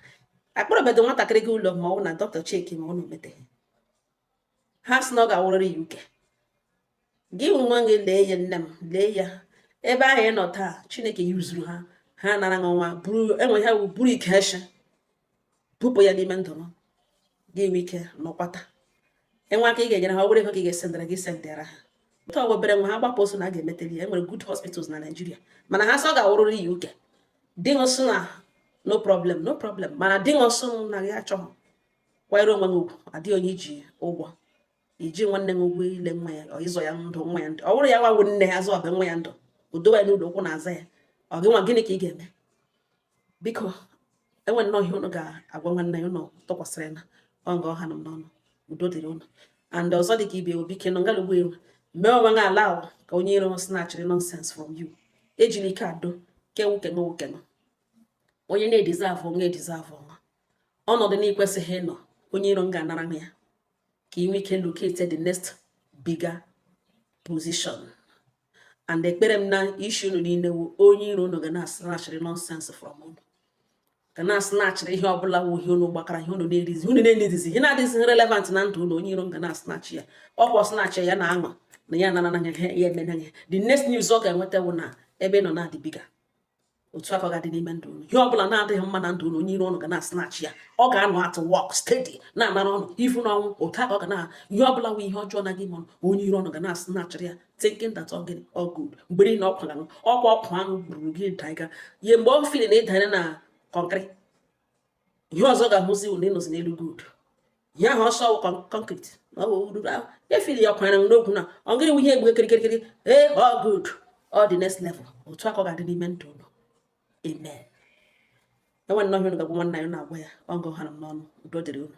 akpọrọbedo nwatakịrị gị ụlọ ma ọ bụ na dọkịta cheki ma ọ na ometeghị ha sị na ọ ga-awụrịrị UK gị nwa gị lee ya nne m lee ya ebe ahụ ị nọ taa Chineke yuzuru ha nara nwa enwe ha buru ike eche bupụ ya n'ime ndụ gị enwe ike nọkwata enwe aka ị ga-enyere ha ọ bụrụ ego gị ga-esendara gị sendara ha otu ọ webere nwa ha gbapụ oso na a ga-emeteli ya enwere good hospitals na Nigeria mana ha sị ọ ga-awụrịrị UK dị nsọ na no problem mana dị nsọ na gị achọghị kwanyere onwe gị ugwu adịghị onye iji ụgwọ iji nwanne gị ụgwọ ile nwa ya ịzọ ya ndụ nwa ya ndụ ọ bụrụ ya nwawo nne ya zọ ọbịa nwa ya ndụ udo ya n'ụlọ ụkwụ na-aza ya ọ gị nwa gịnị ka ị ga-eme biko enwe nnọọ ihe unu ga-agwa nwanne ya unu tụkwasịrị na ọ nga ọha nọ n'ọnụ udo dịrị unu and ọzọ dị ka ibe obi ke nọ ngalugbo eru mee onwe gị ala ka onye iro snatchịrị nonsense from you ejiri ike ado ke nwoke nọ onye na-edizavụ nwa ọnọdụ na-ekwesịghị ịnọ onye iro m ga-anara m ya ka ị nwee ike locate the next bigger position and ekpere m na isi unu niile wu onye iro unu ga na-snatchịrị nonsense from unu ga na-snatchịrị ihe ọbụla wụ ihe unu gbakara ihe unu na-erizi unu na-edizi ihe na-adịghị relevant na ndụ unu onye iro ga na-snatch ya ọkwa snatch ya na aṅụ na ya nara n'anya ya emenanya the next news ọ ga-enweta wụ na ebe nọ na-adịbiga otu aka ọ ga-adị n'ime ndụ unu ihe ọbụla na-adịghị mma na ndụ unu onye iro unu ga na-snatch ya ọ ga-anọ at work steady na-anara ọnụ ifu n'ọnwụ otu aka ọ ga na ihe ọbụla wụ ihe ọjọọ na gị mụrụ onye iro unu ga na-snatchịrị ya thinking that all good mgbe niile ọkwa ọkụ ahụ gburu gị daiga ihe mgbe ọ fili na ịdanye na kọnkrị ihe ọzọ ga-ahụzi unu ịnọzi n'elu good ihe ahụ ọsọ wụ kọnkrịt efili ya ọkwanyere n'okwu na ọ gịrị ihe egbe kirikirikiri all good all the next level otu aka ọ ga-adị n'ime ndụ unu amen enwe nnọọ ihe unu ga-agwa nwanna ya na-agwa ya ọ nga ọha nọ n'ọnụ udo dịrị unu